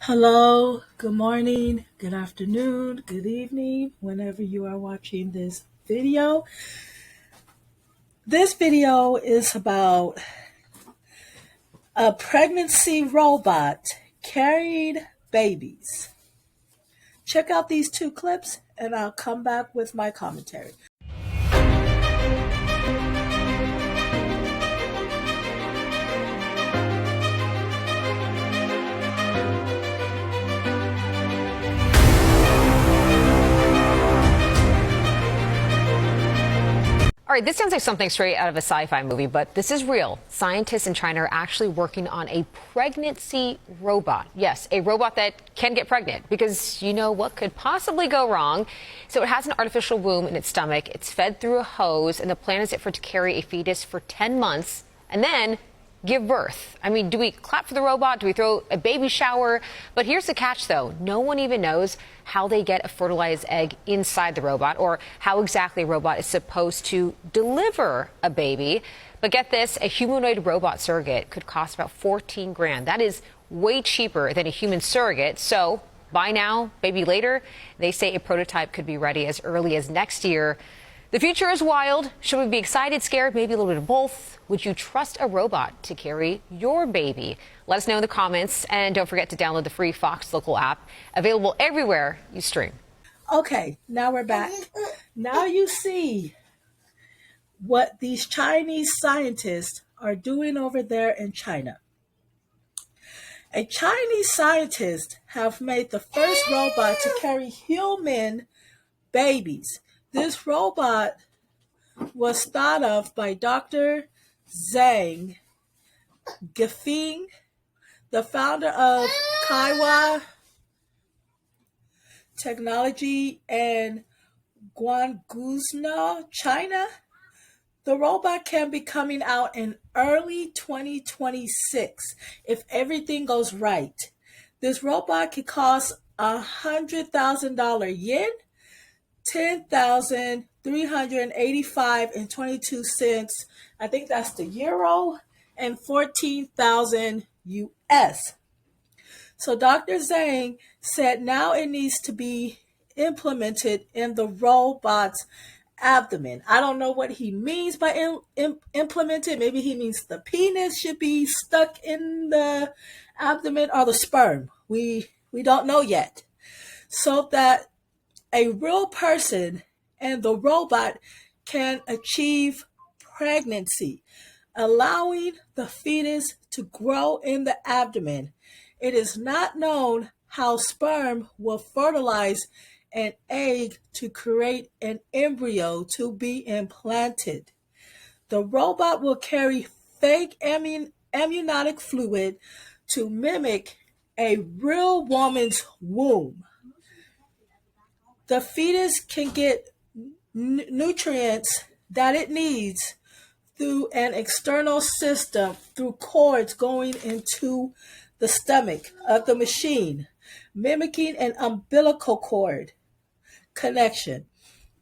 Hello, good morning, good afternoon, good evening, whenever you are watching this video. This video is about a pregnancy robot carrying babies. Check out these two clips and I'll come back with my commentary. All right, this sounds like something straight out of a sci-fi movie, but this is real. Scientists in China are actually working on a pregnancy robot. Yes, a robot that can get pregnant, because you know what could possibly go wrong. So it has an artificial womb in its stomach. It's fed through a hose, and the plan is for it to carry a fetus for 10 months and then give birth. I mean, do we clap for the robot? Do we throw a baby shower? But here's the catch, though. No one even knows how they get a fertilized egg inside the robot or how exactly a robot is supposed to deliver a baby. But get this, a humanoid robot surrogate could cost about 14 grand. That is way cheaper than a human surrogate. So buy now, baby later. They say a prototype could be ready as early as next year. The future is wild. Should we be excited, scared, maybe a little bit of both? Would you trust a robot to carry your baby? Let us know in the comments, and don't forget to download the free Fox Local app, available everywhere you stream. Okay, now we're back. Now you see what these Chinese scientists are doing over there in China. A Chinese scientist have made the first robot to carry human babies. This robot was thought of by Dr. Zhang Gefeng, the founder of Kaiwa Technology in Guangzhou, China. The robot can be coming out in early 2026 if everything goes right. This robot could cost $100,000 yen, 10,385 and 22 cents. I think that's the euro, and 14,000 US. So Dr. Zhang said now it needs to be implemented in the robot's abdomen. I don't know what he means by implemented. Maybe he means the penis should be stuck in the abdomen or the sperm. We don't know yet. So that a real person and the robot can achieve pregnancy, allowing the fetus to grow in the abdomen. It is not known how sperm will fertilize an egg to create an embryo to be implanted. The robot will carry fake amniotic fluid to mimic a real woman's womb. The fetus can get nutrients that it needs through an external system, through cords going into the stomach of the machine, mimicking an umbilical cord connection.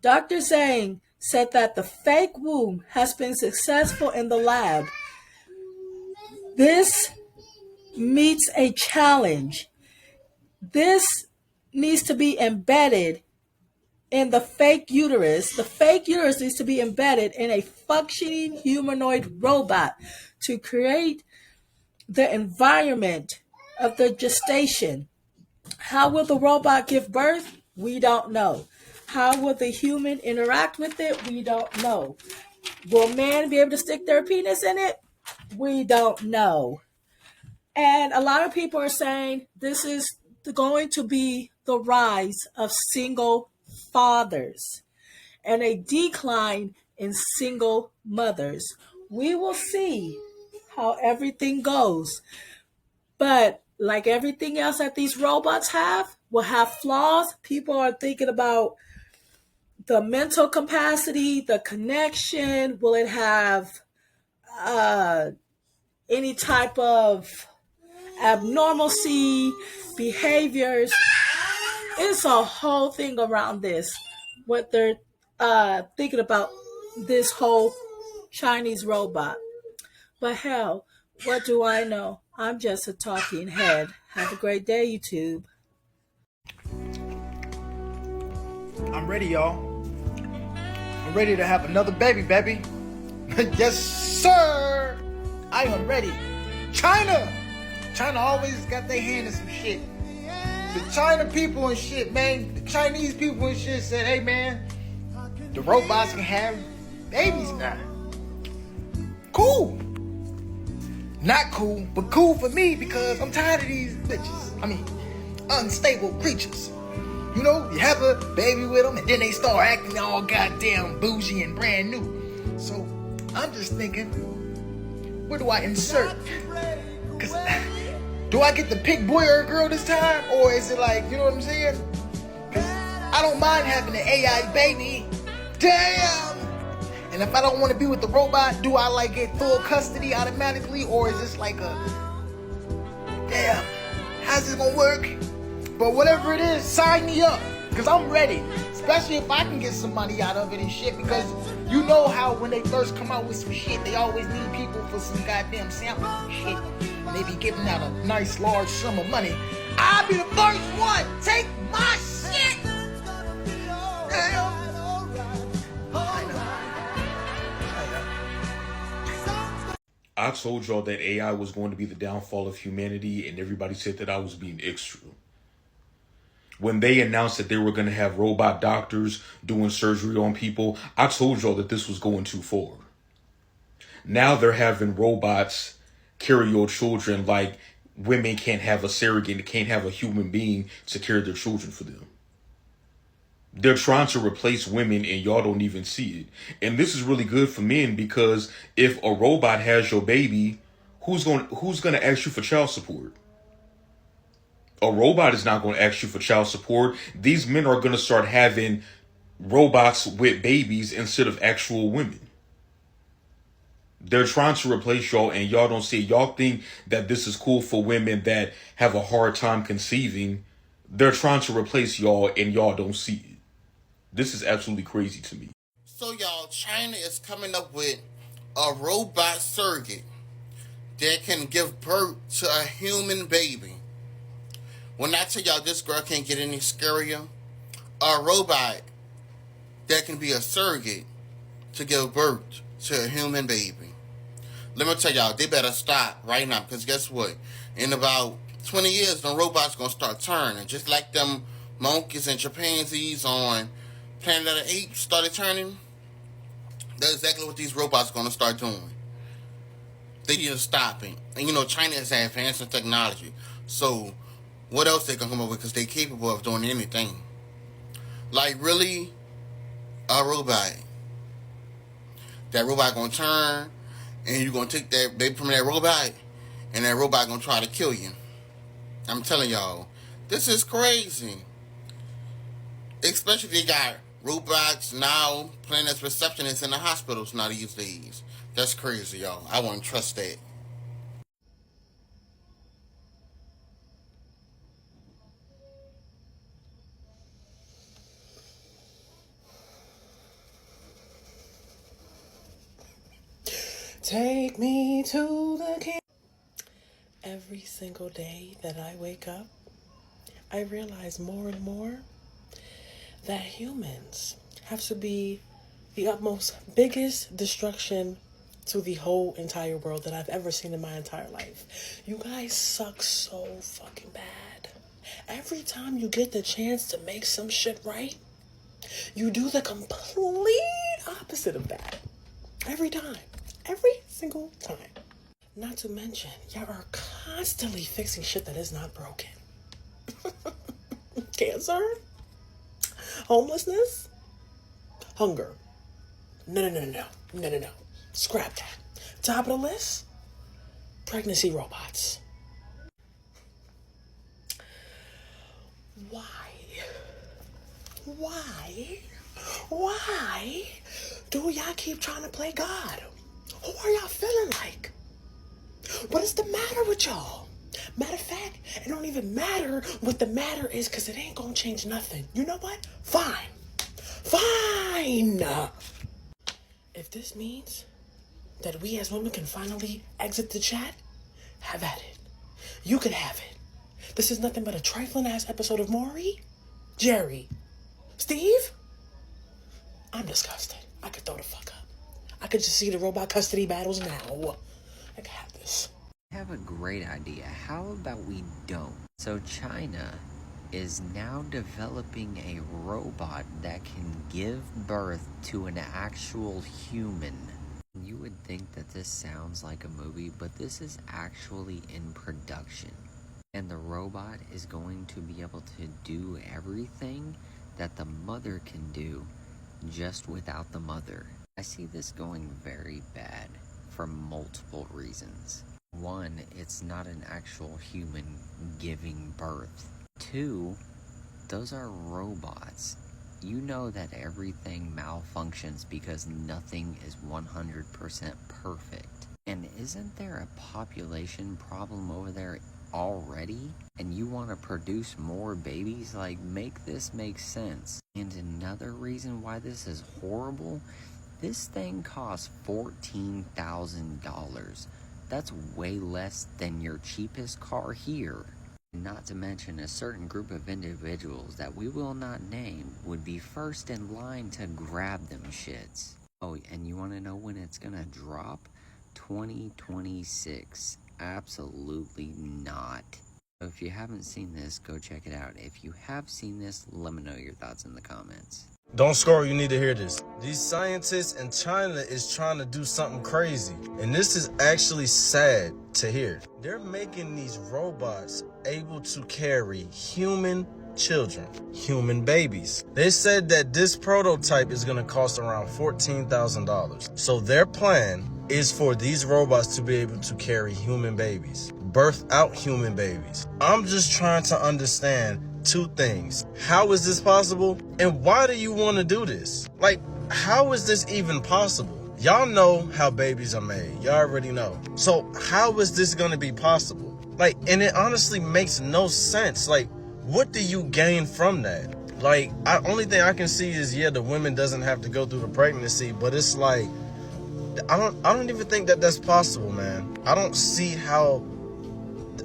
Dr. Zhang said that the fake womb has been successful in the lab. This meets a challenge. This needs to be embedded in the fake uterus. The fake uterus needs to be embedded in a functioning humanoid robot to create the environment of the gestation. How will the robot give birth? We don't know. How will the human interact with it? We don't know. Will men be able to stick their penis in it? We don't know. And a lot of people are saying this is going to be the rise of single fathers and a decline in single mothers. We will see how everything goes. But like everything else that these robots will have flaws. People are thinking about the mental capacity, the connection. Will it have any type of abnormalcy, behaviors? It's a whole thing around this, what they're thinking about this whole Chinese robot. But hell, What do I know? I'm just a talking head. Have a great day, YouTube. I'm ready, y'all. I'm ready to have another baby, baby. Yes, sir. I am ready. China always got their hand in some shit. The China people and shit, man. The Chinese people and shit said, hey, man, the robots can have babies now. Cool. Not cool, but cool for me because I'm tired of these bitches. I mean, unstable creatures. You know, you have a baby with them and then they start acting all goddamn bougie and brand new. So, I'm just thinking, where do I insert? Cause do I get to pick boy or girl this time? Or is it like, you know what I'm saying? Cause I don't mind having an AI baby. Damn! And if I don't want to be with the robot, do I like get full custody automatically? Or is this like a, damn, how's this gonna work? But whatever it is, sign me up. Because I'm ready. Especially if I can get some money out of it and shit. Because you know how when they first come out with some shit, they always need people for some goddamn samples and shit. And they be giving out a nice large sum of money. I'll be the first one. Take my shit. Damn. I told y'all that AI was going to be the downfall of humanity, and everybody said that I was being extra. When they announced that they were going to have robot doctors doing surgery on people, I told y'all that this was going too far. Now they're having robots carry your children like women can't have a surrogate, can't have a human being to carry their children for them. They're trying to replace women and y'all don't even see it. And this is really good for men because if a robot has your baby, who's going to ask you for child support? A robot is not going to ask you for child support. These men are going to start having robots with babies instead of actual women. They're trying to replace y'all and y'all don't see it. Y'all think that this is cool for women that have a hard time conceiving. They're trying to replace y'all and y'all don't see it. This is absolutely crazy to me. So y'all, China is coming up with a robot surrogate that can give birth to a human baby. When I tell y'all this girl can't get any scarier, a robot that can be a surrogate to give birth to a human baby. Let me tell y'all, they better stop right now because guess what? In about 20 years, the robots gonna start turning, just like them monkeys and chimpanzees on Planet of the Apes started turning. That's exactly what these robots are gonna start doing. They need to stop it. And you know, China is advancing technology, so what else they gonna come up with? Because they're capable of doing anything. Like really, a robot. That robot gonna turn, and you gonna take that baby from that robot, and that robot gonna try to kill you. I'm telling y'all, this is crazy. Especially they got robots now playing as receptionists in the hospitals now these days. That's crazy, y'all. I wouldn't trust that. Take me to the king. Every single day that I wake up, I realize more and more that humans have to be the utmost biggest destruction to the whole entire world that I've ever seen in my entire life. You guys suck so fucking bad. Every time you get the chance to make some shit right, you do the complete opposite of that. Every time. Every single time. Not to mention, y'all are constantly fixing shit that is not broken. Cancer? Homelessness? Hunger? No. Scrap that. Top of the list? Pregnancy robots. Why do y'all keep trying to play God? Who are y'all feeling like? What is the matter with y'all? Matter of fact, it don't even matter what the matter is because it ain't gonna change nothing. You know what? Fine. If this means that we as women can finally exit the chat Have at it. You can have it. This is nothing but a trifling ass episode of Maury, Jerry, Steve. I'm disgusted. I could throw the fuck up. I could just see the robot custody battles now. I can have this. I have a great idea. How about we don't? So China is now developing a robot that can give birth to an actual human. You would think that this sounds like a movie, but this is actually in production. And the robot is going to be able to do everything that the mother can do, just without the mother. I see this going very bad for multiple reasons. One, it's not an actual human giving birth. Two, those are robots. You know that everything malfunctions because nothing is 100% perfect. And isn't there a population problem over there already? And you want to produce more babies? Like, make this make sense. And another reason why this is horrible, this thing costs $14,000. That's way less than your cheapest car here. Not to mention a certain group of individuals that we will not name would be first in line to grab them shits. Oh, and you want to know when it's gonna drop? 2026. Absolutely not. So if you haven't seen this, go check it out. If you have seen this, let me know your thoughts in the comments. Don't score, you need to hear this. These scientists in China is trying to do something crazy. And this is actually sad to hear. They're making these robots able to carry human children, human babies. They said that this prototype is going to cost around $14,000. So their plan is for these robots to be able to carry human babies, birth out human babies. I'm just trying to understand two things. How is this possible? And why do you want to do this? Like, how is this even possible? Y'all know how babies are made. Y'all already know. So how is this going to be possible? Like, and it honestly makes no sense. Like, what do you gain from that? Like, only thing I can see is, yeah, the women doesn't have to go through the pregnancy, but it's like, I don't even think that that's possible, man. I don't see how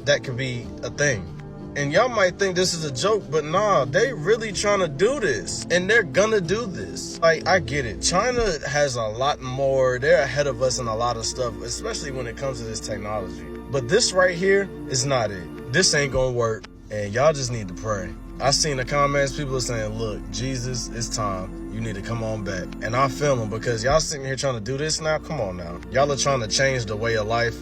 that could be a thing. And y'all might think this is a joke, but nah, they really trying to do this. And they're gonna do this. Like, I get it. China has a lot more. They're ahead of us in a lot of stuff, especially when it comes to this technology. But this right here is not it. This ain't gonna work. And y'all just need to pray. I seen the comments, people are saying, look, Jesus, it's time. You need to come on back. And I feel them, because y'all sitting here trying to do this now. Come on now. Y'all are trying to change the way of life.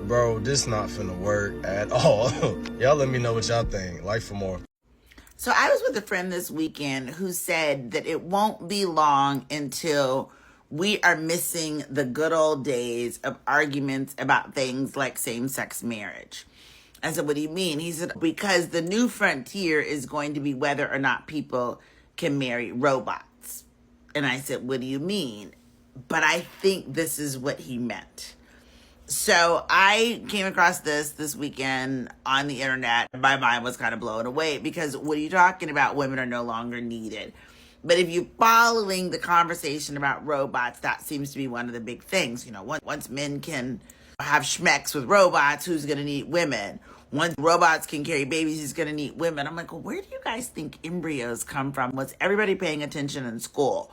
Bro, this not finna work at all. Y'all let me know what y'all think. Life for more. So I was with a friend this weekend who said that it won't be long until we are missing the good old days of arguments about things like same-sex marriage. I said, what do you mean? He said, because the new frontier is going to be whether or not people can marry robots. And I said, what do you mean? But I think this is what he meant. So I came across this weekend on the internet. My mind was kind of blown away, because what are you talking about? Women are no longer needed. But if you're following the conversation about robots, that seems to be one of the big things. You know, once men can have schmecks with robots, who's going to need women? Once robots can carry babies, who's going to need women? I'm like, well, where do you guys think embryos come from? Was everybody paying attention in school?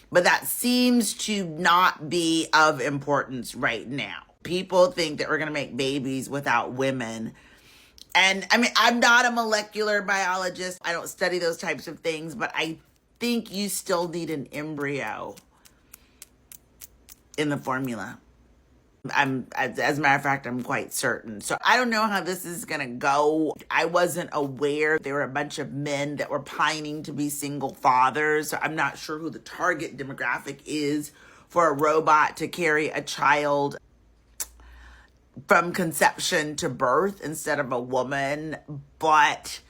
But that seems to not be of importance right now. People think that we're going to make babies without women. And I mean, I'm not a molecular biologist. I don't study those types of things, but I think you still need an embryo in the formula. As a matter of fact, I'm quite certain. So I don't know how this is going to go. I wasn't aware there were a bunch of men that were pining to be single fathers. So I'm not sure who the target demographic is for a robot to carry a child from conception to birth instead of a woman. But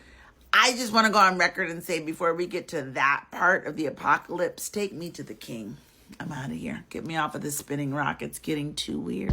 I just want to go on record and say, before we get to that part of the apocalypse, take me to the king. I'm out of here. Get me off of this spinning rock. It's getting too weird.